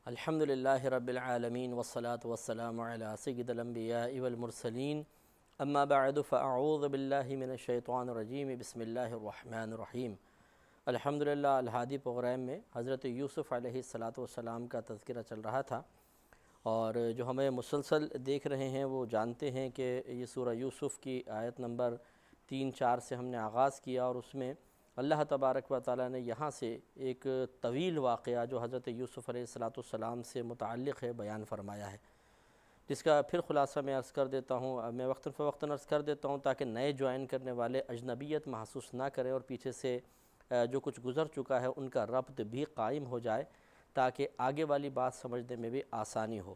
الحمدللہ رب العالمین والصلاة والسلام علی سید الانبیاء والمرسلین اما بعد فاعوذ باللہ من الشیطان الرجیم بسم اللہ الرحمن الرحیم۔ الحمدللہ الہادی پروگرام میں حضرت یوسف علیہ السلام کا تذکرہ چل رہا تھا، اور جو ہمیں مسلسل دیکھ رہے ہیں وہ جانتے ہیں کہ یہ سورہ یوسف کی آیت نمبر 3-4 سے ہم نے آغاز کیا، اور اس میں اللہ تبارک و تعالیٰ نے یہاں سے ایک طویل واقعہ جو حضرت یوسف علیہ السلام سے متعلق ہے بیان فرمایا ہے، جس کا پھر خلاصہ میں عرض کر دیتا ہوں۔ میں وقتاً فوقتاً عرض کر دیتا ہوں تاکہ نئے جوائن کرنے والے اجنبیت محسوس نہ کریں، اور پیچھے سے جو کچھ گزر چکا ہے ان کا ربط بھی قائم ہو جائے، تاکہ آگے والی بات سمجھنے میں بھی آسانی ہو۔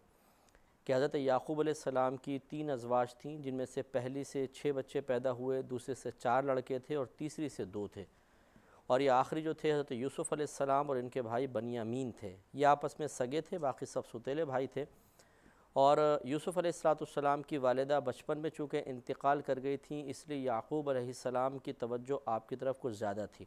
کہ حضرت یعقوب علیہ السلام کی 3 ازواج تھیں، جن میں سے پہلی سے 6 بچے پیدا ہوئے، دوسرے سے 4 لڑکے تھے، اور تیسری سے 2 تھے، اور یہ آخری جو تھے حضرت یوسف علیہ السلام اور ان کے بھائی بنیامین تھے۔ یہ آپس میں سگے تھے، باقی سب ستیلے بھائی تھے، اور یوسف علیہ السلام کی والدہ بچپن میں چونکہ انتقال کر گئی تھیں، اس لیے یعقوب علیہ السلام کی توجہ آپ کی طرف کچھ زیادہ تھی۔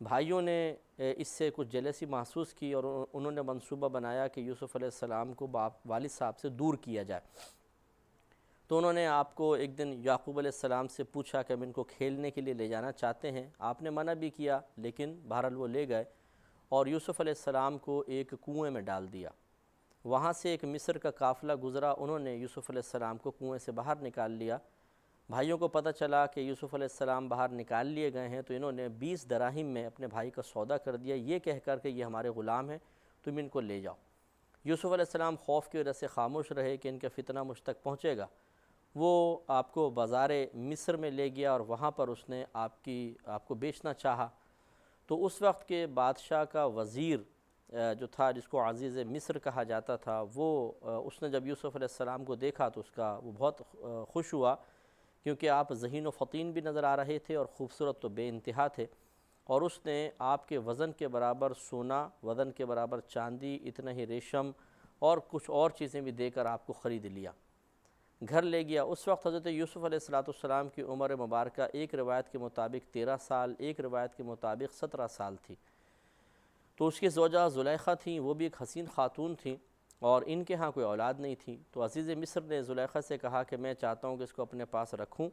بھائیوں نے اس سے کچھ جیلسی محسوس کی، اور انہوں نے منصوبہ بنایا کہ یوسف علیہ السلام کو والد صاحب سے دور کیا جائے۔ تو انہوں نے آپ کو ایک دن یعقوب علیہ السلام سے پوچھا کہ ہم ان کو کھیلنے کے لیے لے جانا چاہتے ہیں۔ آپ نے منع بھی کیا، لیکن بہرحال وہ لے گئے اور یوسف علیہ السلام کو ایک کنویں میں ڈال دیا۔ وہاں سے ایک مصر کا قافلہ گزرا، انہوں نے یوسف علیہ السلام کو کنویں سے باہر نکال لیا۔ بھائیوں کو پتہ چلا کہ یوسف علیہ السلام باہر نکال لیے گئے ہیں، تو انہوں نے 20 دراہم میں اپنے بھائی کا سودا کر دیا، یہ کہہ کر کہ یہ ہمارے غلام ہیں، تم ان کو لے جاؤ۔ یوسف علیہ السلام خوف کی وجہ سے خاموش رہے کہ ان کا فتنہ مجھ تک پہنچے گا۔ وہ آپ کو بازار مصر میں لے گیا، اور وہاں پر اس نے آپ کو بیچنا چاہا۔ تو اس وقت کے بادشاہ کا وزیر جو تھا، جس کو عزیز مصر کہا جاتا تھا، اس نے جب یوسف علیہ السلام کو دیکھا تو وہ بہت خوش ہوا، کیونکہ آپ ذہین و فطین بھی نظر آ رہے تھے اور خوبصورت تو بے انتہا تھے، اور اس نے آپ کے وزن کے برابر سونا، وزن کے برابر چاندی، اتنا ہی ریشم اور کچھ اور چیزیں بھی دے کر آپ کو خرید لیا، گھر لے گیا۔ اس وقت حضرت یوسف علیہ السلام کی عمر مبارکہ ایک روایت کے مطابق 13 سال، ایک روایت کے مطابق 17 سال تھی۔ تو اس کی زوجہ زلیخا تھیں، وہ بھی ایک حسین خاتون تھیں، اور ان کے ہاں کوئی اولاد نہیں تھی۔ تو عزیز مصر نے زلیخا سے کہا کہ میں چاہتا ہوں کہ اس کو اپنے پاس رکھوں،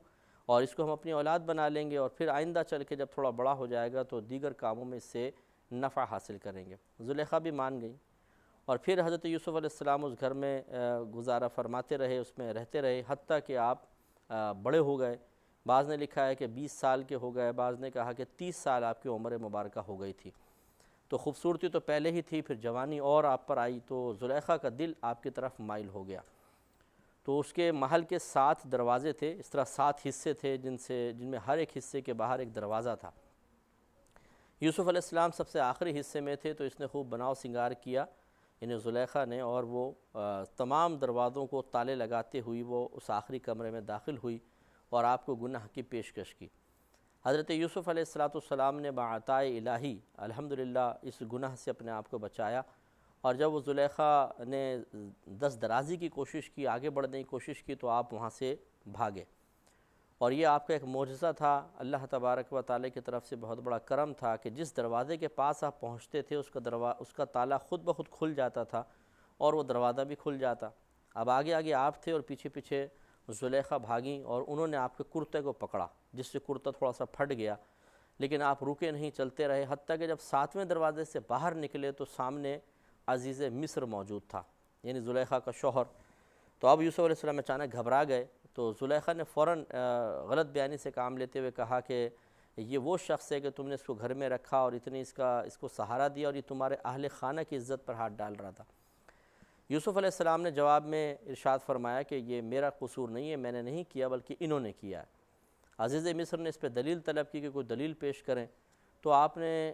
اور اس کو ہم اپنی اولاد بنا لیں گے، اور پھر آئندہ چل کے جب تھوڑا بڑا ہو جائے گا تو دیگر کاموں میں اس سے نفع حاصل کریں گے۔ زلیخا بھی مان گئی، اور پھر حضرت یوسف علیہ السلام اس گھر میں گزارا فرماتے رہے، اس میں رہتے رہے، حتیٰ کہ آپ بڑے ہو گئے۔ بعض نے لکھا ہے کہ 20 سال کے ہو گئے، بعض نے کہا کہ 30 سال آپ کی عمر مبارکہ ہو گئی تھی۔ تو خوبصورتی تو پہلے ہی تھی، پھر جوانی اور آپ پر آئی، تو زلیخا کا دل آپ کی طرف مائل ہو گیا۔ تو اس کے محل کے 7 دروازے تھے، اس طرح 7 حصے تھے، جن میں ہر ایک حصے کے باہر ایک دروازہ تھا۔ یوسف علیہ السلام سب سے آخری حصے میں تھے، تو اس نے خوب بناؤ سنگار کیا، انہیں زلیخا نے، اور وہ تمام دروازوں کو تالے لگاتے ہوئی وہ اس آخری کمرے میں داخل ہوئی اور آپ کو گناہ کی پیشکش کی۔ حضرت یوسف علیہ السلام نے بعطائے الہی الحمدللہ اس گناہ سے اپنے آپ کو بچایا، اور جب وہ زلیخا نے دست درازی کی کوشش کی، آگے بڑھنے کی کوشش کی، تو آپ وہاں سے بھاگے، اور یہ آپ کا ایک معجزہ تھا، اللہ تبارک و تعالی کی طرف سے بہت بڑا کرم تھا کہ جس دروازے کے پاس آپ پہنچتے تھے اس کا تالا خود بخود کھل جاتا تھا، اور وہ دروازہ بھی کھل جاتا۔ اب آگے آگے آپ تھے اور پیچھے پیچھے زلیخا بھاگیں، اور انہوں نے آپ کے کرتے کو پکڑا، جس سے کرتا تھوڑا سا پھٹ گیا، لیکن آپ رکے نہیں، چلتے رہے، حتیٰ کہ جب 7ویں دروازے سے باہر نکلے تو سامنے عزیز مصر موجود تھا، یعنی زلیخا کا شوہر۔ تو اب یوسف علیہ السلام اچانک گھبرا گئے، تو زلیخا نے فوراً غلط بیانی سے کام لیتے ہوئے کہا کہ یہ وہ شخص ہے کہ تم نے اس کو گھر میں رکھا اور اتنی اس کو سہارا دیا، اور یہ تمہارے اہل خانہ کی عزت پر ہاتھ ڈال رہا تھا۔ یوسف علیہ السلام نے جواب میں ارشاد فرمایا کہ یہ میرا قصور نہیں ہے، میں نے نہیں کیا بلکہ انہوں نے کیا ہے۔ عزیز مصر نے اس پہ دلیل طلب کی کہ کوئی دلیل پیش کریں، تو آپ نے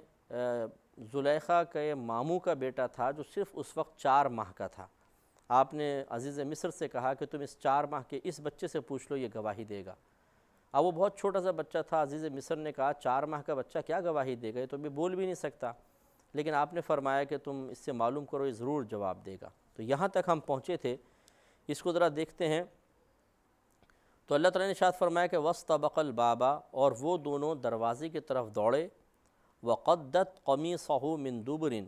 زلیخا کے ماموں کا بیٹا تھا جو صرف اس وقت 4 ماہ کا تھا، آپ نے عزیز مصر سے کہا کہ تم اس 4 ماہ کے اس بچے سے پوچھ لو، یہ گواہی دے گا۔ اب وہ بہت چھوٹا سا بچہ تھا، عزیز مصر نے کہا 4 ماہ کا بچہ کیا گواہی دے گا، یہ تو ابھی بول بھی نہیں سکتا، لیکن آپ نے فرمایا کہ تم اس سے معلوم کرو، یہ ضرور جواب دے گا۔ تو یہاں تک ہم پہنچے تھے، اس کو ذرا دیکھتے ہیں۔ تو اللہ تعالیٰ نے ارشاد فرمایا کہ وَاسْتَبَقَ الْبَابَ، اور وہ دونوں دروازے کی طرف دوڑے، وَقَدَّتْ قَمِيصَهُ مِن دُبُرٍ،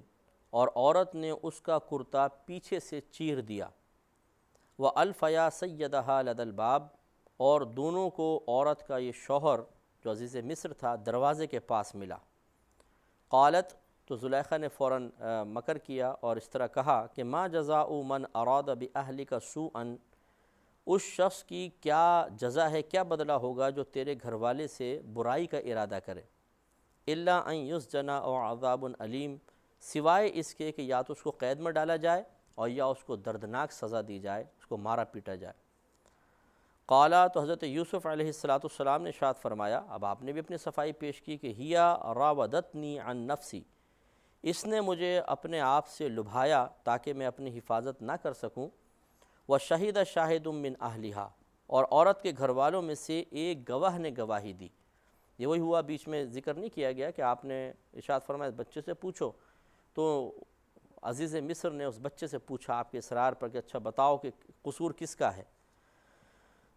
اور عورت نے اس کا کرتا پیچھے سے چیر دیا۔ وَأَلْفَيَا سَيَّدَهَا لَدَى الْبَابِ، اور دونوں کو عورت کا یہ شوہر جو عزیز مصر تھا دروازے کے پاس ملا۔ قالت، تو زلیخا نے فوراً مکر کیا اور اس طرح کہا کہ ما جزاء من اراد بأہلک سوءا، اس شخص کی کیا جزا ہے، کیا بدلہ ہوگا جو تیرے گھر والے سے برائی کا ارادہ کرے، الا ان یسجن او عذاب علیم، سوائے اس کے کہ یا تو اس کو قید میں ڈالا جائے اور یا اس کو دردناک سزا دی جائے، اس کو مارا پیٹا جائے۔ قالا، تو حضرت یوسف علیہ السلام نے ارشاد فرمایا، اب آپ نے بھی اپنی صفائی پیش کی کہ ہیا راودتنی عن نفسی، اس نے مجھے اپنے آپ سے لبھایا تاکہ میں اپنی حفاظت نہ کر سکوں۔ وشہد شاہد من اہلہا، اور عورت کے گھر والوں میں سے ایک گواہ نے گواہی دی۔ یہ وہی ہوا، بیچ میں ذکر نہیں کیا گیا کہ آپ نے ارشاد فرمایا بچے سے پوچھو، تو عزیز مصر نے اس بچے سے پوچھا آپ کے اصرار پر کہ اچھا بتاؤ کہ قصور کس کا ہے،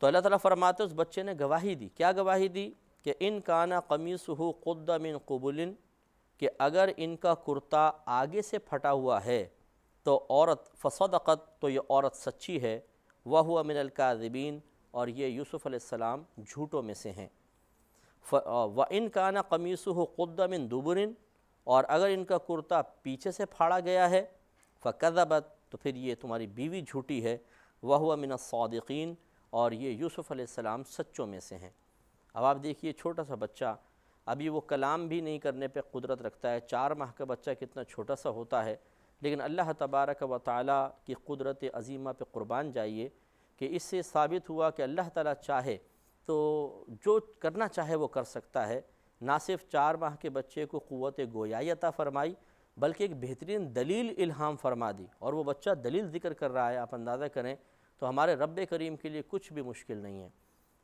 تو اللہ تعالیٰ فرماتے اس بچے نے گواہی دی۔ کیا گواہی دی؟ کہ ان کان قمیصہ قد من قبل، کہ اگر ان کا کرتا آگے سے پھٹا ہوا ہے تو عورت، فصدقت، تو یہ عورت سچی ہے، وہو من الکاذبین، اور یہ یوسف علیہ السلام جھوٹوں میں سے ہیں۔ وَإِن كَانَ قَمِيصُهُ قُدَّ مِن دُبُرٍ، اور اگر ان کا کرتا پیچھے سے پھاڑا گیا ہے، فَكَذَبَتْ، تو پھر یہ تمہاری بیوی جھوٹی ہے، وَهُوَ مِنَ الصَّادِقِينَ، اور یہ یوسف علیہ السلام سچوں میں سے ہیں۔ اب آپ دیکھیے چھوٹا سا بچہ، ابھی وہ کلام بھی نہیں کرنے پہ قدرت رکھتا ہے، 4 ماہ کا بچہ کتنا چھوٹا سا ہوتا ہے، لیکن اللہ تبارک و تعالیٰ کی قدرت عظیمہ پہ قربان جائیے کہ اس سے ثابت ہوا کہ اللہ تعالیٰ چاہے تو جو کرنا چاہے وہ کر سکتا ہے۔ نہ صرف 4 ماہ کے بچے کو قوت گویائی عطا فرمائی، بلکہ ایک بہترین دلیل الہام فرما دی، اور وہ بچہ دلیل ذکر کر رہا ہے۔ آپ اندازہ کریں تو ہمارے رب کریم کے لیے کچھ بھی مشکل نہیں ہے۔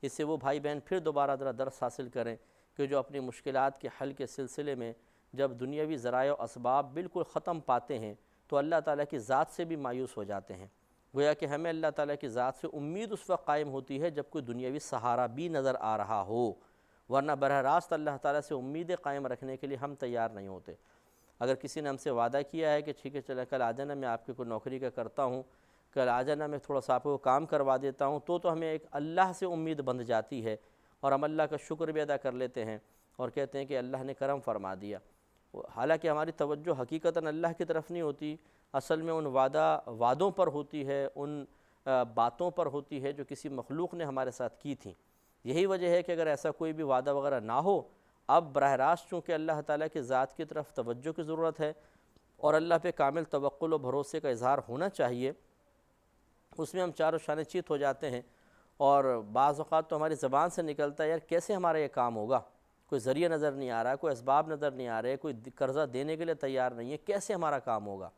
اس سے وہ بھائی بہن پھر دوبارہ ذرا درس حاصل کریں کہ جو اپنی مشکلات کے حل کے سلسلے میں جب دنیاوی ذرائع و اسباب بالکل ختم پاتے ہیں تو اللہ تعالیٰ کی ذات سے بھی مایوس ہو جاتے ہیں۔ گویا کہ ہمیں اللہ تعالیٰ کی ذات سے امید اس وقت قائم ہوتی ہے جب کوئی دنیاوی سہارا بھی نظر آ رہا ہو، ورنہ براہ راست اللہ تعالیٰ سے امیدیں قائم رکھنے کے لیے ہم تیار نہیں ہوتے۔ اگر کسی نے ہم سے وعدہ کیا ہے کہ ٹھیک ہے چلے کل آ جانا، میں آپ کی کوئی نوکری کا کرتا ہوں، کل آ جانا میں تھوڑا سا آپ کو کام کروا دیتا ہوں، تو ہمیں ایک اللہ سے امید بندھ جاتی ہے، اور ہم اللہ کا شکر بھی ادا کر لیتے ہیں اور کہتے ہیں کہ اللہ نے کرم فرما دیا۔ حالانکہ ہماری توجہ حقیقتاً اللہ کی طرف نہیں ہوتی، اصل میں ان وعدوں پر ہوتی ہے، ان باتوں پر ہوتی ہے جو کسی مخلوق نے ہمارے ساتھ کی تھیں۔ یہی وجہ ہے کہ اگر ایسا کوئی بھی وعدہ وغیرہ نہ ہو، اب براہ راست چونکہ اللہ تعالیٰ کی ذات کی طرف توجہ کی ضرورت ہے اور اللہ پہ کامل توکل و بھروسے کا اظہار ہونا چاہیے، اس میں ہم چاروں شانے چیت ہو جاتے ہیں، اور بعض اوقات تو ہماری زبان سے نکلتا ہے یار کیسے ہمارا یہ کام ہوگا، کوئی ذریعہ نظر نہیں آ رہا، کوئی اسباب نظر نہیں آ رہے، کوئی قرضہ دینے کے لیے تیار نہیں ہے، کیسے ہمارا کام ہوگا۔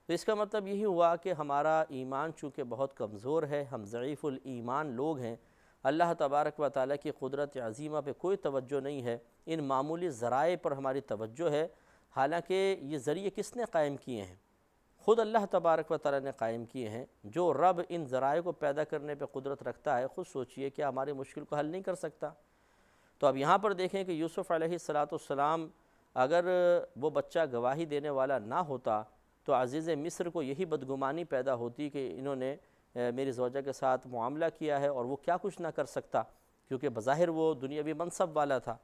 تو اس کا مطلب یہی ہوا کہ ہمارا ایمان چونکہ بہت کمزور ہے، ہم ضعیف الایمان لوگ ہیں، اللہ تبارک و تعالیٰ کی قدرت عظیمہ پہ کوئی توجہ نہیں ہے، ان معمولی ذرائع پر ہماری توجہ ہے۔ حالانکہ یہ ذریعے کس نے قائم کیے ہیں؟ خود اللہ تبارک و تعالیٰ نے قائم کیے ہیں۔ جو رب ان ذرائع کو پیدا کرنے پہ قدرت رکھتا ہے، خود سوچئے کہ ہماری مشکل کو حل نہیں کر سکتا۔ تو اب یہاں پر دیکھیں کہ یوسف علیہ السلام اگر وہ بچہ گواہی دینے والا نہ ہوتا تو عزیز مصر کو یہی بدگمانی پیدا ہوتی کہ انہوں نے میری زوجہ کے ساتھ معاملہ کیا ہے اور وہ کیا کچھ نہ کر سکتا، کیونکہ بظاہر وہ دنیاوی منصب والا تھا۔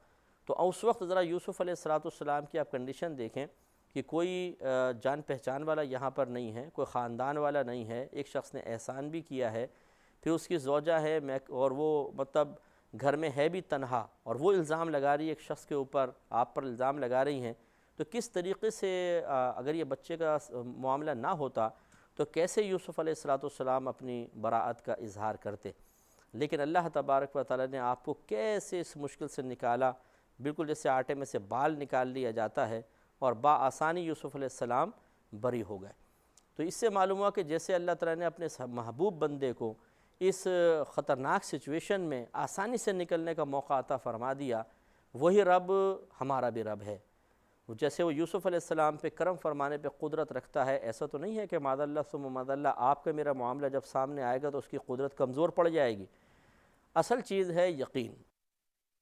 تو اس وقت ذرا یوسف علیہ السلام کی آپ کنڈیشن دیکھیں کہ کوئی جان پہچان والا یہاں پر نہیں ہے، کوئی خاندان والا نہیں ہے، ایک شخص نے احسان بھی کیا ہے، پھر اس کی زوجہ ہے اور وہ مطلب گھر میں ہے بھی تنہا، اور وہ الزام لگا رہی ہے ایک شخص کے اوپر، آپ پر الزام لگا رہی ہیں، تو کس طریقے سے اگر یہ بچے کا معاملہ نہ ہوتا تو کیسے یوسف علیہ السلام اپنی براءت کا اظہار کرتے؟ لیکن اللہ تبارک و تعالیٰ نے آپ کو کیسے اس مشکل سے نکالا، بالکل جیسے آٹے میں سے بال نکال لیا جاتا ہے، اور بآسانی یوسف علیہ السلام بری ہو گئے۔ تو اس سے معلوم ہوا کہ جیسے اللہ تعالیٰ نے اپنے محبوب بندے کو اس خطرناک سچویشن میں آسانی سے نکلنے کا موقع عطا فرما دیا، وہی رب ہمارا بھی رب ہے۔ جیسے وہ یوسف علیہ السلام پہ کرم فرمانے پہ قدرت رکھتا ہے، ایسا تو نہیں ہے کہ معاذ اللہ ثم معاذ اللہ آپ کا میرا معاملہ جب سامنے آئے گا تو اس کی قدرت کمزور پڑ جائے گی۔ اصل چیز ہے یقین،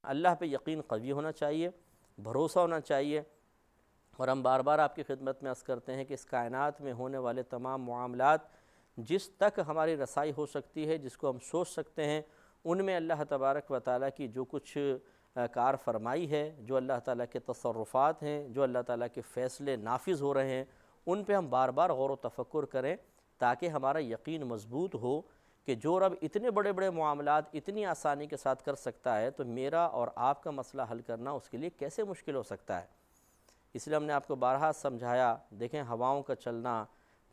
اللہ پہ یقین قوی ہونا چاہیے، بھروسہ ہونا چاہیے، اور ہم بار بار آپ کی خدمت میں عرض کرتے ہیں کہ اس کائنات میں ہونے والے تمام معاملات جس تک ہماری رسائی ہو سکتی ہے، جس کو ہم سوچ سکتے ہیں، ان میں اللہ تبارک و تعالیٰ کی جو کچھ کار فرمائی ہے، جو اللہ تعالیٰ کے تصرفات ہیں، جو اللہ تعالیٰ کے فیصلے نافذ ہو رہے ہیں، ان پہ ہم بار بار غور و تفکر کریں تاکہ ہمارا یقین مضبوط ہو کہ جو رب اتنے بڑے بڑے معاملات اتنی آسانی کے ساتھ کر سکتا ہے تو میرا اور آپ کا مسئلہ حل کرنا اس کے لیے کیسے مشکل ہو سکتا ہے۔ اس لیے ہم نے آپ کو بارہا سمجھایا، دیکھیں ہواؤں کا چلنا،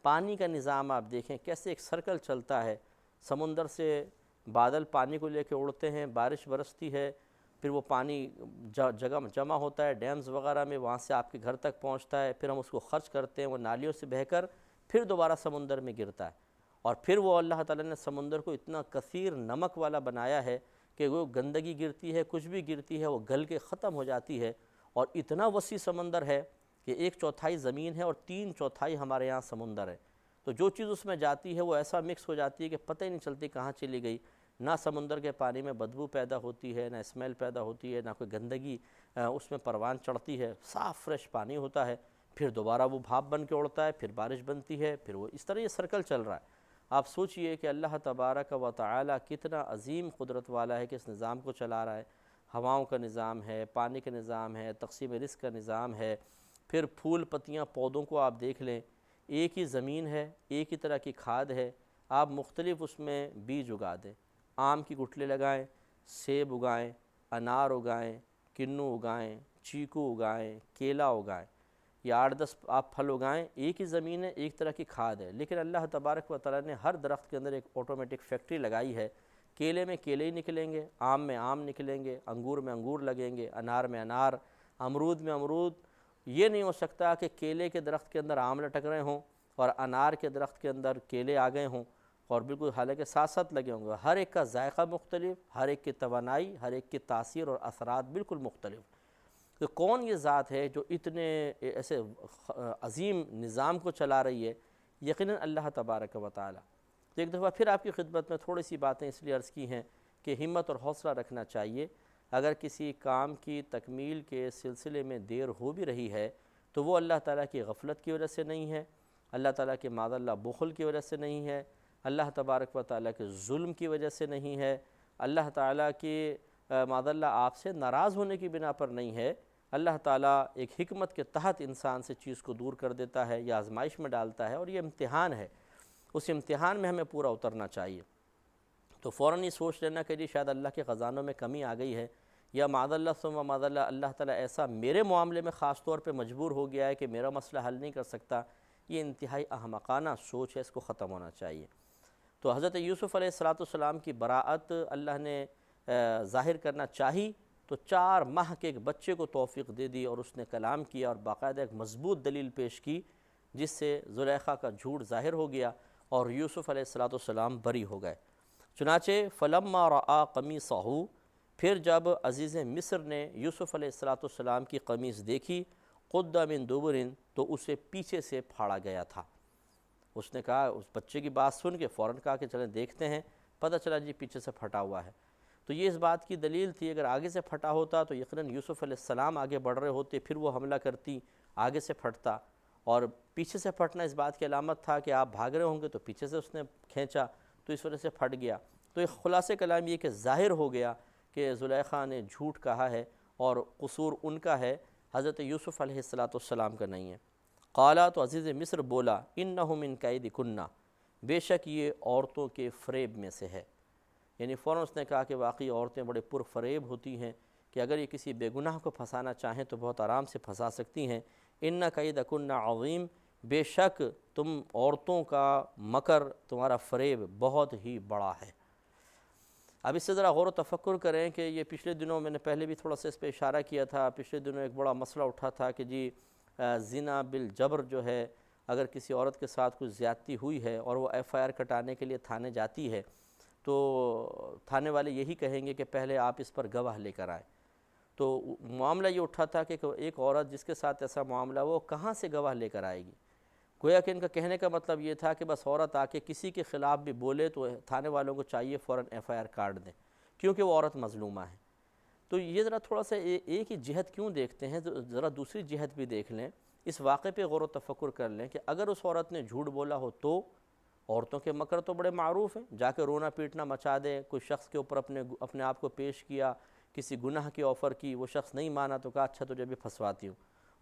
پانی کا نظام آپ دیکھیں کیسے ایک سرکل چلتا ہے، سمندر سے بادل پانی کو لے کے اڑتے ہیں، بارش برستی ہے، پھر وہ پانی جگہ جمع ہوتا ہے ڈیمز وغیرہ میں، وہاں سے آپ کے گھر تک پہنچتا ہے، پھر ہم اس کو خرچ کرتے ہیں، وہ نالیوں سے بہہ کر پھر دوبارہ سمندر میں گرتا ہے، اور پھر وہ اللہ تعالیٰ نے سمندر کو اتنا کثیر نمک والا بنایا ہے کہ وہ گندگی گرتی ہے، کچھ بھی گرتی ہے وہ گل کے ختم ہو جاتی ہے، اور اتنا وسیع سمندر ہے کہ 1/4 زمین ہے اور 3/4 ہمارے یہاں سمندر ہے، تو جو چیز اس میں جاتی ہے وہ ایسا مکس ہو جاتی ہے کہ پتہ ہی نہیں چلتی کہاں چلی گئی، نہ سمندر کے پانی میں بدبو پیدا ہوتی ہے، نہ اسمیل پیدا ہوتی ہے، نہ کوئی گندگی اس میں پروان چڑھتی ہے، صاف فریش پانی ہوتا ہے، پھر دوبارہ وہ بھاپ بن کے اڑتا ہے، پھر بارش بنتی ہے، پھر وہ اس طرح یہ سرکل چل رہا ہے۔ آپ سوچئے کہ اللہ تبارک و تعالی کتنا عظیم قدرت والا ہے کہ اس نظام کو چلا رہا ہے، ہواؤں کا نظام ہے، پانی کا نظام ہے، تقسیم رزق کا نظام ہے، پھر پھول پتیاں پودوں کو آپ دیکھ لیں، ایک ہی زمین ہے، ایک ہی طرح کی کھاد ہے، آپ مختلف اس میں بیج اگا دیں، آم کی گٹھلے لگائیں، سیب اگائیں، انار اگائیں، کنو اگائیں، چیکو اگائیں، کیلا اگائیں، یا 8-10 آپ پھل اگائیں، ایک ہی زمین ہے، ایک طرح کی کھاد ہے، لیکن اللہ تبارک و تعالیٰ نے ہر درخت کے اندر ایک آٹومیٹک فیکٹری لگائی ہے، کیلے میں کیلے ہی نکلیں گے، آم میں آم نکلیں گے، انگور میں انگور لگیں گے، انار میں انار، امرود میں امرود۔ یہ نہیں ہو سکتا کہ کیلے کے درخت کے اندر آم لٹک رہے ہوں اور انار کے درخت کے اندر کیلے آ گئے ہوں، اور بالکل حالانکہ ساتھ ساتھ لگے ہوں گے، ہر ایک کا ذائقہ مختلف، ہر ایک کی توانائی، ہر ایک کی تاثیر اور اثرات بالکل مختلف۔ تو کون یہ ذات ہے جو اتنے ایسے عظیم نظام کو چلا رہی ہے؟ یقیناً اللہ تبارک و تعالی۔ تو ایک دفعہ پھر آپ کی خدمت میں تھوڑی سی باتیں اس لیے عرض کی ہیں کہ ہمت اور حوصلہ رکھنا چاہیے، اگر کسی کام کی تکمیل کے سلسلے میں دیر ہو بھی رہی ہے تو وہ اللہ تعالیٰ کی غفلت کی وجہ سے نہیں ہے، اللہ تعالیٰ کے معاذ اللہ بخل کی وجہ سے نہیں ہے، اللہ تبارک و تعالیٰ کے ظلم کی وجہ سے نہیں ہے، اللہ تعالیٰ کے معاذ اللہ آپ سے ناراض ہونے کی بنا پر نہیں ہے، اللہ تعالیٰ ایک حکمت کے تحت انسان سے چیز کو دور کر دیتا ہے یا آزمائش میں ڈالتا ہے، اور یہ امتحان ہے، اس امتحان میں ہمیں پورا اترنا چاہیے۔ تو فوراً یہ سوچ لینا کہ جی شاید اللہ کے خزانوں میں کمی آ گئی ہے، یا معاذ اللہ ثم معاذ اللہ اللہ تعالیٰ ایسا میرے معاملے میں خاص طور پہ مجبور ہو گیا ہے کہ میرا مسئلہ حل نہیں کر سکتا، یہ انتہائی احمقانہ سوچ ہے، اس کو ختم ہونا چاہیے۔ تو حضرت یوسف علیہ السلام کی براءت اللہ نے ظاہر کرنا چاہی تو 4 ماہ کے ایک بچے کو توفیق دے دی، اور اس نے کلام کیا اور باقاعدہ ایک مضبوط دلیل پیش کی جس سے زلیخا کا جھوٹ ظاہر ہو گیا اور یوسف علیہ السلام بری ہو گئے۔ چنانچہ فلما رأى قمیصہ، پھر جب عزیز مصر نے یوسف علیہ السلام کی قمیص دیکھی، قد من دبر، تو اسے پیچھے سے پھاڑا گیا تھا۔ اس نے کہا، اس بچے کی بات سن کے فوراً کہا کہ چلیں دیکھتے ہیں، پتہ چلا جی پیچھے سے پھٹا ہوا ہے۔ تو یہ اس بات کی دلیل تھی اگر آگے سے پھٹا ہوتا تو یقیناً یوسف علیہ السلام آگے بڑھ رہے ہوتے، پھر وہ حملہ کرتی، آگے سے پھٹتا، اور پیچھے سے پھٹنا اس بات کی علامت تھا کہ آپ بھاگ رہے ہوں گے تو پیچھے سے اس نے کھینچا تو اس وجہ سے پھٹ گیا۔ تو ایک خلاصہ کلام یہ کہ ظاہر ہو گیا کہ زلیخا نے جھوٹ کہا ہے اور قصور ان کا ہے، حضرت یوسف علیہ السلام کا نہیں ہے۔ قالا، تو عزیز مصر بولا، انہ من کیدکن، بے شک یہ عورتوں کے فریب میں سے ہے، یعنی فوراً اس نے کہا کہ واقعی عورتیں بڑے پرفریب ہوتی ہیں کہ اگر یہ کسی بے گناہ کو پھنسانا چاہیں تو بہت آرام سے پھنسا سکتی ہیں۔ ان کیدکن عظیم، بے شک تم عورتوں کا مکر، تمہارا فریب بہت ہی بڑا ہے۔ اب اس سے ذرا غور و تفکر کریں کہ یہ پچھلے دنوں میں نے پہلے بھی تھوڑا سا اس پہ اشارہ کیا تھا، پچھلے دنوں ایک بڑا مسئلہ اٹھا تھا کہ جی زنا بالجبر جو ہے، اگر کسی عورت کے ساتھ کچھ زیادتی ہوئی ہے اور وہ ایف آئی آر کٹانے کے لیے تھانے جاتی ہے تو تھانے والے یہی کہیں گے کہ پہلے آپ اس پر گواہ لے کر آئیں۔ تو معاملہ یہ اٹھا تھا کہ ایک عورت جس کے ساتھ ایسا معاملہ وہ کہاں سے گواہ لے کر آئے گی؟ گویا کہ ان کا کہنے کا مطلب یہ تھا کہ بس عورت آ کے کسی کے خلاف بھی بولے تو تھانے والوں کو چاہیے فوراً ایف آئی آر کاٹ دیں کیونکہ وہ عورت مظلومہ ہے۔ تو یہ ذرا تھوڑا سا ایک ہی جہت کیوں دیکھتے ہیں، ذرا دوسری جہت بھی دیکھ لیں اس واقعے پہ غور و تفکر کر لیں کہ اگر اس عورت نے جھوٹ بولا ہو تو عورتوں کے مکر تو بڑے معروف ہیں، جا کے رونا پیٹنا مچا دے، کوئی شخص کے اوپر اپنے آپ کو پیش کیا، کسی گناہ کی آفر کی، وہ شخص نہیں مانا تو کہا اچھا تجھے بھی پھنسواتی ہوں،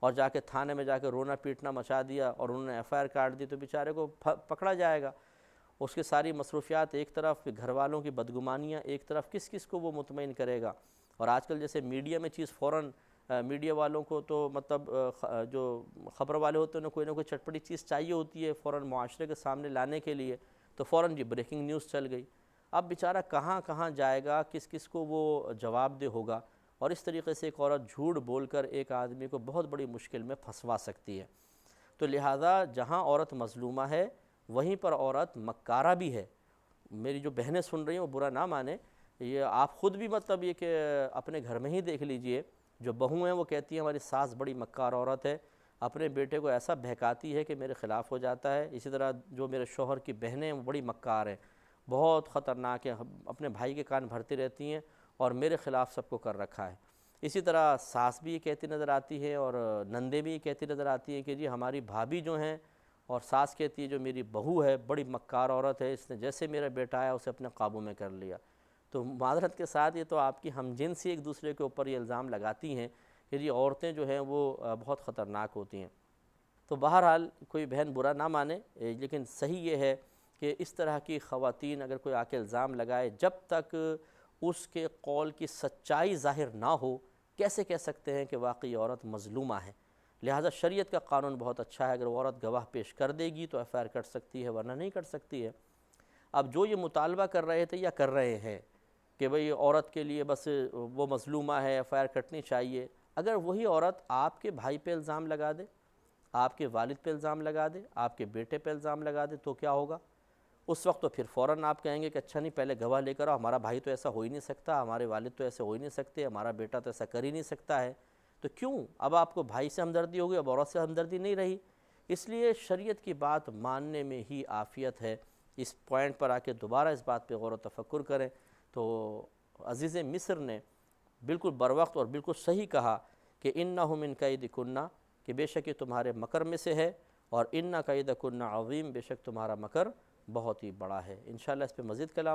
اور جا کے تھانے میں جا کے رونا پیٹنا مچا دیا اور انہوں نے ایف آئی آر کاٹ دی تو بیچارے کو پکڑا جائے گا۔ اس کی ساری مصروفیات ایک طرف، گھر والوں کی بدگمانیاں ایک طرف، کس کس کو وہ مطمئن کرے گا؟ اور آج کل جیسے میڈیا میں چیز فوراً، میڈیا والوں کو تو مطلب جو خبر والے ہوتے ہیں انہیں کوئی نہ کوئی چٹپٹی چیز چاہیے ہوتی ہے فوراً معاشرے کے سامنے لانے کے لیے، تو فوراً جی بریکنگ نیوز چل گئی۔ اب بیچارہ کہاں کہاں جائے گا، کس کس کو وہ جواب دہ ہوگا؟ اور اس طریقے سے ایک عورت جھوٹ بول کر ایک آدمی کو بہت بڑی مشکل میں پھنسوا سکتی ہے۔ تو لہٰذا جہاں عورت مظلومہ ہے وہیں پر عورت مکارہ بھی ہے۔ میری جو بہنیں سن رہی ہیں وہ برا نہ مانیں، یہ آپ خود بھی مطلب یہ کہ اپنے گھر میں ہی دیکھ لیجئے، جو بہو ہیں وہ کہتی ہیں ہماری ساس بڑی مکار عورت ہے، اپنے بیٹے کو ایسا بہکاتی ہے کہ میرے خلاف ہو جاتا ہے۔ اسی طرح جو میرے شوہر کی بہنیں ہیں وہ بڑی مکار ہیں، بہت خطرناک ہیں، اپنے بھائی کے کان بھرتی رہتی ہیں اور میرے خلاف سب کو کر رکھا ہے۔ اسی طرح ساس بھی یہ کہتی نظر آتی ہے اور نندیں بھی یہ کہتی نظر آتی ہیں کہ جی ہماری بھابھی جو ہیں، اور ساس کہتی ہے جو میری بہو ہے بڑی مکار عورت ہے، اس نے جیسے میرا بیٹا آیا اسے اپنے قابو میں کر لیا۔ تو معذرت کے ساتھ یہ تو آپ کی ہم جنسی ایک دوسرے کے اوپر یہ الزام لگاتی ہیں کہ جی عورتیں جو ہیں وہ بہت خطرناک ہوتی ہیں۔ تو بہرحال کوئی بہن برا نہ مانے، لیکن صحیح یہ ہے کہ اس طرح کی خواتین اگر کوئی آ کے الزام لگائے، جب تک اس کے قول کی سچائی ظاہر نہ ہو کیسے کہہ سکتے ہیں کہ واقعی عورت مظلومہ ہے؟ لہٰذا شریعت کا قانون بہت اچھا ہے، اگر وہ عورت گواہ پیش کر دے گی تو ایف آئی آر کر سکتی ہے، ورنہ نہیں کر سکتی ہے۔ اب جو یہ مطالبہ کر رہے تھے یا کر رہے ہیں کہ بھئی عورت کے لیے بس وہ مظلومہ ہے، ایف آئی آر کٹنی چاہیے، اگر وہی عورت آپ کے بھائی پہ الزام لگا دے، آپ کے والد پہ الزام لگا دے، آپ کے بیٹے پہ الزام لگا دے تو کیا ہوگا؟ اس وقت تو پھر فوراً آپ کہیں گے کہ اچھا نہیں پہلے گواہ لے کر آؤ، ہمارا بھائی تو ایسا ہو ہی نہیں سکتا، ہمارے والد تو ایسے ہو ہی نہیں سکتے، ہمارا بیٹا تو ایسا کر ہی نہیں سکتا ہے۔ تو کیوں؟ اب آپ کو بھائی سے ہمدردی ہوگی، اب عورت سے ہمدردی نہیں رہی۔ اس لیے شریعت کی بات ماننے میں ہی عافیت ہے۔ اس پوائنٹ پر آ کے دوبارہ اس بات پہ غور و تفکر کریں تو عزیز مصر نے بالکل بروقت اور بالکل صحیح کہا کہ انہ من کیدکن، کہ بے شک یہ تمہارے مکر میں سے ہے، اور ان کیدکن عظیم، بے شک تمہارا مکر بہت ہی بڑا ہے۔ انشاءاللہ اس پہ مزید کلام